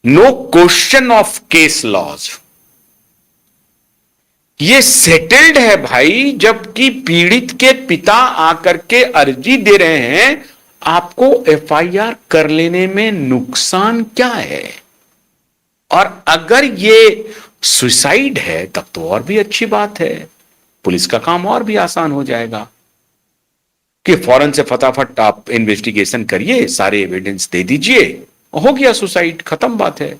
No question of case laws. ये settled है भाई, जबकि पीड़ित के पिता आकर के अर्जी दे रहे हैं, आपको एफआईआर कर लेने में नुकसान क्या है? और अगर ये सुसाइड है तब तो और भी अच्छी बात है, पुलिस का काम और भी आसान हो जाएगा कि फौरन से फटाफट आप इन्वेस्टिगेशन करिए, सारे एविडेंस दे दीजिए, हो गया सुसाइड, खत्म बात है।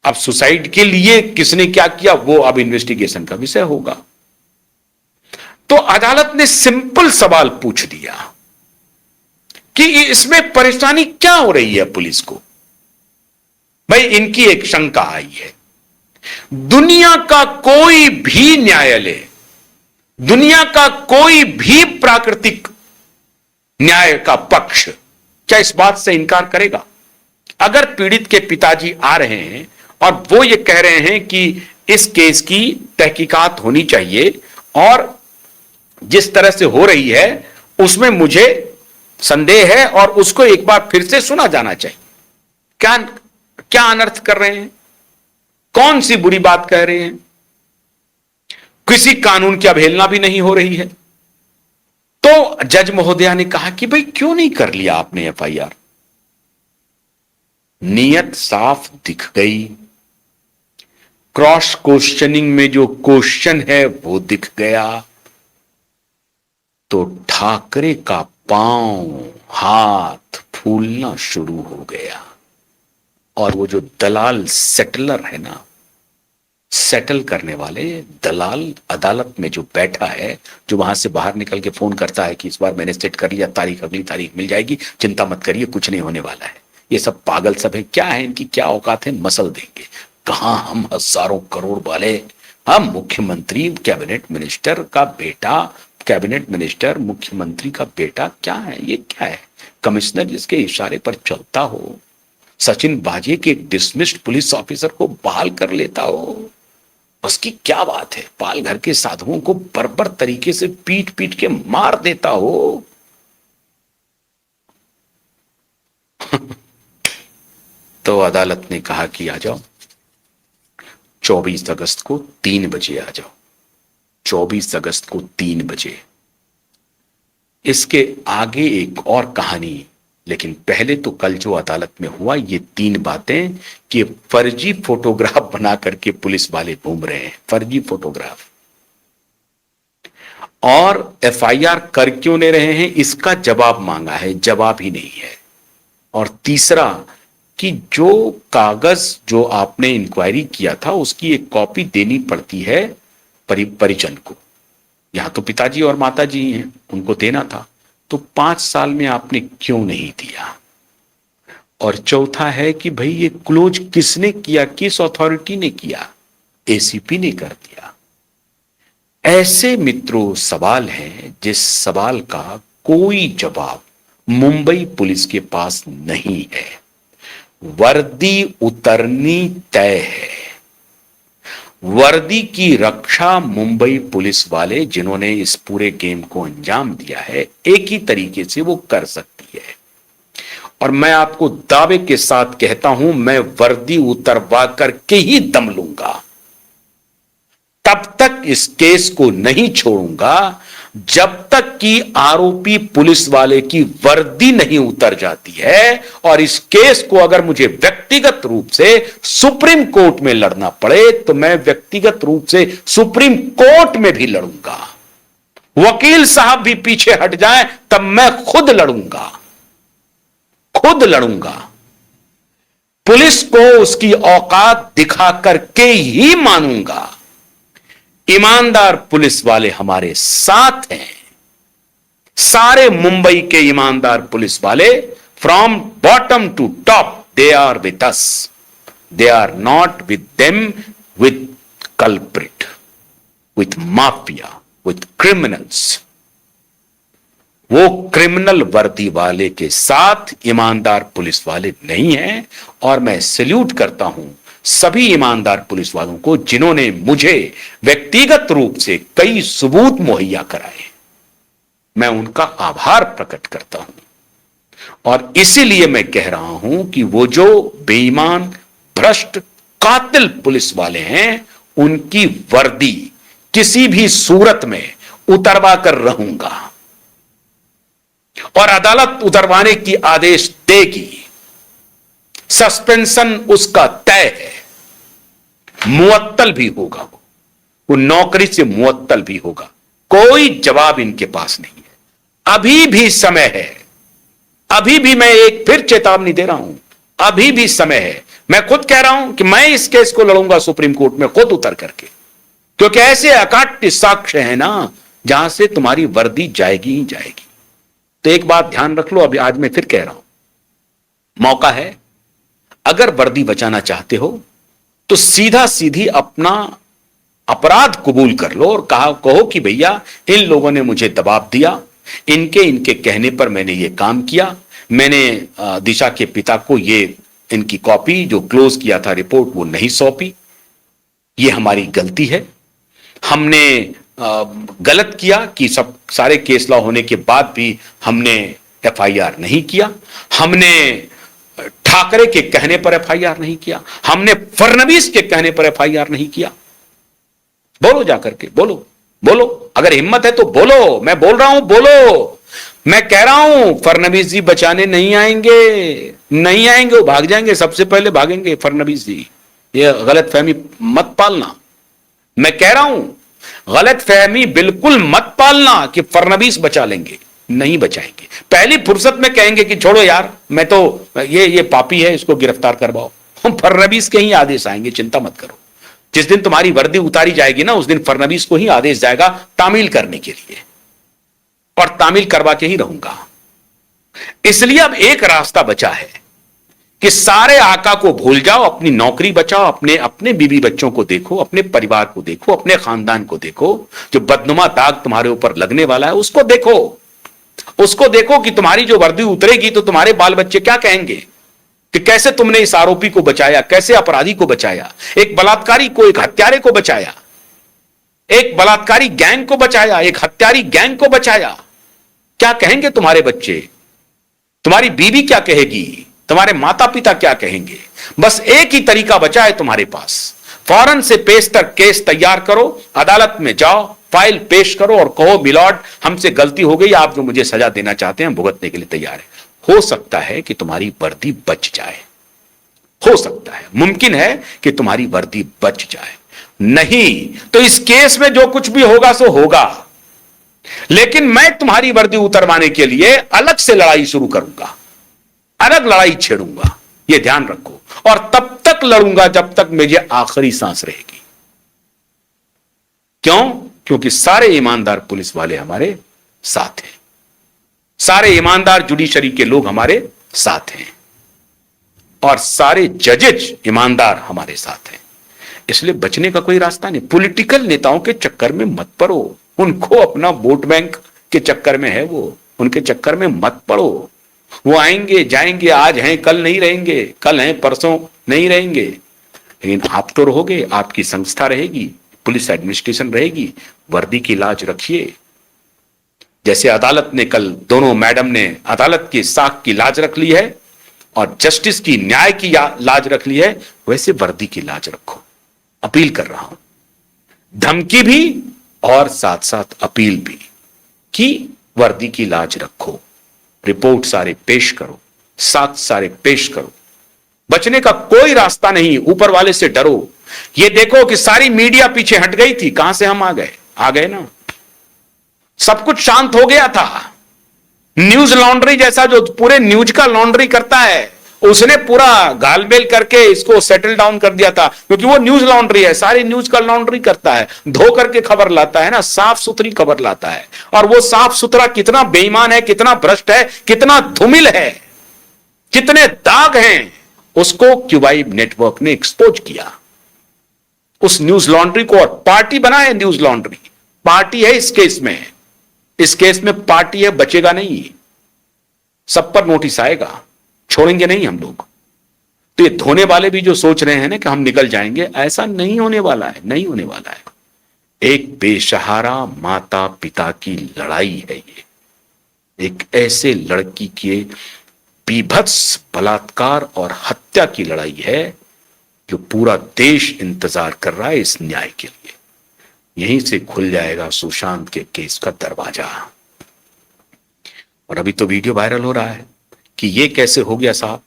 अब सुसाइड के लिए किसने क्या किया वो अब इन्वेस्टिगेशन का विषय होगा। तो अदालत ने सिंपल सवाल पूछ दिया कि इसमें परेशानी क्या हो रही है पुलिस को। भाई इनकी एक शंका आई है, दुनिया का कोई भी न्यायालय, दुनिया का कोई भी प्राकृतिक न्याय का पक्ष क्या इस बात से इनकार करेगा? अगर पीड़ित के पिताजी आ रहे हैं और वो ये कह रहे हैं कि इस केस की तहकीकात होनी चाहिए और जिस तरह से हो रही है उसमें मुझे संदेह है और उसको एक बार फिर से सुना जाना चाहिए, क्या क्या अनर्थ कर रहे हैं? कौन सी बुरी बात कह रहे हैं? किसी कानून की अवहेलना भी नहीं हो रही है। तो जज महोदया ने कहा कि भाई क्यों नहीं कर लिया आपने एफआईआर? नीयत साफ दिख गई, क्रॉस क्वेश्चनिंग में जो क्वेश्चन है वो दिख गया। तो ठाकरे का पांव हाथ फूलना शुरू हो गया और वो जो दलाल सेटलर है ना, सेटल करने वाले दलाल अदालत में जो बैठा है, जो वहां से बाहर निकल के फोन करता है कि इस बार मैंने सेट कर लिया, तारीख अगली तारीख मिल जाएगी, चिंता मत करिए कुछ नहीं होने वाला है, ये सब पागल सब है, क्या है इनकी क्या औकात है, मसल देंगे। कहां हम हजारों करोड़ वाले, हम मुख्यमंत्री कैबिनेट मिनिस्टर का बेटा, कैबिनेट मिनिस्टर मुख्यमंत्री का बेटा, क्या है ये, क्या है कमिश्नर जिसके इशारे पर चलता हो, सचिन बाजे के डिसमिस्ड पुलिस ऑफिसर को बहाल कर लेता हो, उसकी क्या बात है, पाल घर के साधुओं को बर्बर तरीके से पीट पीट के मार देता हो। तो अदालत ने कहा कि आ जाओ 24 अगस्त को 3 बजे आ जाओ, 24 अगस्त को 3 बजे। इसके आगे एक और कहानी, लेकिन पहले तो कल जो अदालत में हुआ ये 3 बातें कि फर्जी फोटोग्राफ बना करके पुलिस वाले घूम रहे हैं, फर्जी फोटोग्राफ, और एफआईआर कर क्यों ले रहे हैं इसका जवाब मांगा है, जवाब ही नहीं है। और तीसरा कि जो कागज जो आपने इंक्वायरी किया था उसकी एक कॉपी देनी पड़ती है परिजन को, यहां तो पिताजी और माताजी हैं, उनको देना था, तो 5 साल में आपने क्यों नहीं दिया? और चौथा है कि भाई ये क्लोज किसने किया, किस अथॉरिटी ने किया? एसीपी ने कर दिया। ऐसे मित्रों सवाल हैं जिस सवाल का कोई जवाब मुंबई पुलिस के पास नहीं है। वर्दी उतरनी तय है, वर्दी की रक्षा मुंबई पुलिस वाले जिन्होंने इस पूरे गेम को अंजाम दिया है एक ही तरीके से वो कर सकती है। और मैं आपको दावे के साथ कहता हूं, मैं वर्दी उतरवा करके ही दम लूंगा, तब तक इस केस को नहीं छोड़ूंगा जब तक कि आरोपी पुलिस वाले की वर्दी नहीं उतर जाती है। और इस केस को अगर मुझे व्यक्तिगत रूप से सुप्रीम कोर्ट में लड़ना पड़े तो मैं व्यक्तिगत रूप से सुप्रीम कोर्ट में भी लड़ूंगा, वकील साहब भी पीछे हट जाएं तब मैं खुद लड़ूंगा, खुद लड़ूंगा। पुलिस को उसकी औकात दिखा करके ही मानूंगा। ईमानदार पुलिस वाले हमारे साथ हैं, सारे मुंबई के ईमानदार पुलिस वाले from bottom to top, they are with us, they are not with them, with culprit, with mafia, with criminals. वो क्रिमिनल वर्दी वाले के साथ ईमानदार पुलिस वाले नहीं हैं। और मैं सैल्यूट करता हूं सभी ईमानदार पुलिस वालों को जिन्होंने मुझे व्यक्तिगत रूप से कई सबूत मुहैया कराए, मैं उनका आभार प्रकट करता हूं। और इसीलिए मैं कह रहा हूं कि वो जो बेईमान, भ्रष्ट, कातिल पुलिस वाले हैं, उनकी वर्दी किसी भी सूरत में उतरवा कर रहूंगा और अदालत उतरवाने की आदेश देगी। सस्पेंशन उसका तय है, मुअत्तल भी होगा, वो नौकरी से मुअत्तल भी होगा। कोई जवाब इनके पास नहीं है। अभी भी समय है, अभी भी मैं एक फिर चेतावनी दे रहा हूं, अभी भी समय है। मैं खुद कह रहा हूं कि मैं इस केस को लड़ूंगा सुप्रीम कोर्ट में खुद उतर करके, क्योंकि ऐसे अकाट्य साक्ष्य है ना जहां से तुम्हारी वर्दी जाएगी ही जाएगी। तो एक बात ध्यान रख लो, अभी आज मैं फिर कह रहा हूं, मौका है, अगर वर्दी बचाना चाहते हो तो सीधा सीधी अपना अपराध कबूल कर लो और कहो कि भैया इन लोगों ने मुझे दबाव दिया, इनके कहने पर मैंने ये काम किया, मैंने दिशा के पिता को ये इनकी कॉपी जो क्लोज किया था रिपोर्ट वो नहीं सौंपी, ये हमारी गलती है, हमने गलत किया कि सब सारे केस लॉ होने के बाद भी हमने एफआईआर नहीं किया, हमने ठाकरे के कहने पर एफआईआर नहीं किया, हमने फडणवीस के कहने पर एफआईआर नहीं किया। बोलो जाकर के, बोलो बोलो, अगर हिम्मत है तो बोलो। मैं बोल रहा हूं बोलो, मैं कह रहा हूं फडणवीस जी बचाने नहीं आएंगे, नहीं आएंगे, वो भाग जाएंगे, सबसे पहले भागेंगे फडणवीस जी। ये गलत फहमी मत पालना, मैं कह रहा हूं गलत फहमी बिल्कुल मत पालना कि फडणवीस बचा लेंगे, नहीं बचाएंगे। पहली फुर्सत में कहेंगे कि छोड़ो यार, मैं तो ये पापी है, इसको गिरफ्तार करवाओ। हम फडणवीस के ही आदेश आएंगे, चिंता मत करो। जिस दिन तुम्हारी वर्दी उतारी जाएगी ना, उस दिन फडणवीस को ही आदेश जाएगा तामील करने के लिए, और तामील करवा के ही रहूंगा। इसलिए अब एक रास्ता बचा है कि सारे आका को भूल जाओ, अपनी नौकरी बचाओ, अपने अपने बीवी बच्चों को देखो, अपने परिवार को देखो, अपने खानदान को देखो। जो बदनुमा दाग तुम्हारे ऊपर लगने वाला है उसको देखो, उसको देखो कि तुम्हारी जो वर्दी उतरेगी तो तुम्हारे बाल बच्चे क्या कहेंगे कि कैसे तुमने इस आरोपी को बचाया, कैसे अपराधी को बचाया, एक बलात्कारी को, एक हत्यारे को बचाया, एक बलात्कारी गैंग को बचाया, एक हत्यारी गैंग को बचाया। क्या कहेंगे तुम्हारे बच्चे, तुम्हारी बीवी क्या कहेगी, तुम्हारे माता पिता क्या कहेंगे। बस एक ही तरीका बचा है तुम्हारे पास, फौरन से पेशतर केस तैयार करो, अदालत में जाओ, फाइल पेश करो और कहो मिलॉर्ड हमसे गलती हो गई, आप जो मुझे सजा देना चाहते हैं भुगतने के लिए तैयार है। हो सकता है कि तुम्हारी वर्दी बच जाए, हो सकता है, मुमकिन है कि तुम्हारी वर्दी बच जाए। नहीं तो इस केस में जो कुछ भी होगा सो होगा, लेकिन मैं तुम्हारी वर्दी उतरवाने के लिए अलग से लड़ाई शुरू करूंगा, अलग लड़ाई छेड़ूंगा, यह ध्यान रखो। और तब तक लड़ूंगा जब तक मेरी आखिरी सांस रहेगी। क्यों? क्योंकि सारे ईमानदार पुलिस वाले हमारे साथ हैं, सारे ईमानदार जुडिशरी के लोग हमारे साथ हैं, और सारे जजेज ईमानदार हमारे साथ हैं। इसलिए बचने का कोई रास्ता नहीं। पॉलिटिकल नेताओं के चक्कर में मत पड़ो, उनको अपना वोट बैंक के चक्कर में है वो, उनके चक्कर में मत पड़ो। वो आएंगे जाएंगे, आज हैं कल नहीं रहेंगे, कल हैं परसों नहीं रहेंगे, लेकिन आप तो रहोगे, आपकी संस्था रहेगी, पुलिस एडमिनिस्ट्रेशन रहेगी। वर्दी की लाज रखिए, जैसे अदालत ने कल दोनों मैडम ने अदालत की साख की लाज रख ली है और जस्टिस की न्याय की लाज रख ली है, वैसे वर्दी की लाज रखो। अपील कर रहा हूं, धमकी भी और साथ साथ अपील भी कि वर्दी की लाज रखो, रिपोर्ट सारे पेश करो, साथ सारे पेश करो। बचने का कोई रास्ता नहीं, ऊपर वाले से डरो। ये देखो कि सारी मीडिया पीछे हट गई थी, कहां से हम आ गए ना, सब कुछ शांत हो गया था। न्यूज लॉन्ड्री जैसा जो पूरे न्यूज का लॉन्ड्री करता है, उसने पूरा गालमेल करके इसको सेटल डाउन कर दिया था, क्योंकि वो न्यूज लॉन्ड्री है, सारी न्यूज का लॉन्ड्री करता है, धो करके खबर लाता है ना, साफ सुथरी खबर लाता है। और वो साफ सुथरा कितना बेईमान है, कितना भ्रष्ट है, कितना धूमिल है, कितने दाग हैं, उसको क्यूबाइब नेटवर्क ने एक्सपोज किया, उस न्यूज लॉन्ड्री को, और पार्टी बना है न्यूज लॉन्ड्री, पार्टी है इस केस में, इस केस में पार्टी है, बचेगा नहीं, सब पर नोटिस आएगा, छोड़ेंगे नहीं हम लोग। तो ये धोने वाले भी जो सोच रहे हैं ना कि हम निकल जाएंगे, ऐसा नहीं होने वाला है, नहीं होने वाला है। एक बेसहारा माता पिता की लड़ाई है ये, एक ऐसे लड़की के बीभत्स बलात्कार और हत्या की लड़ाई है जो पूरा देश इंतजार कर रहा है इस न्याय के लिए। यहीं से खुल जाएगा सुशांत के केस का दरवाजा। और अभी तो वीडियो वायरल हो रहा है कि ये कैसे हो गया साहब,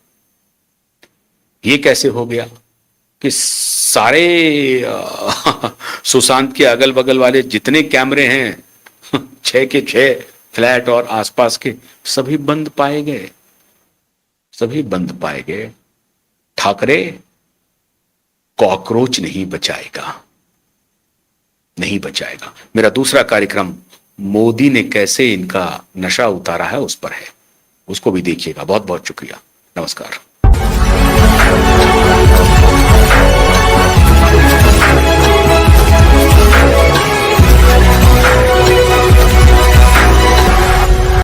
ये कैसे हो गया कि सारे सुशांत के अगल बगल वाले जितने कैमरे हैं 6 के 6 फ्लैट और आसपास के सभी बंद पाए गए, सभी बंद पाए गए। ठाकरे कॉकरोच नहीं बचाएगा, नहीं बचाएगा। मेरा दूसरा कार्यक्रम मोदी ने कैसे इनका नशा उतारा है उस पर है, उसको भी देखिएगा। बहुत बहुत शुक्रिया, नमस्कार।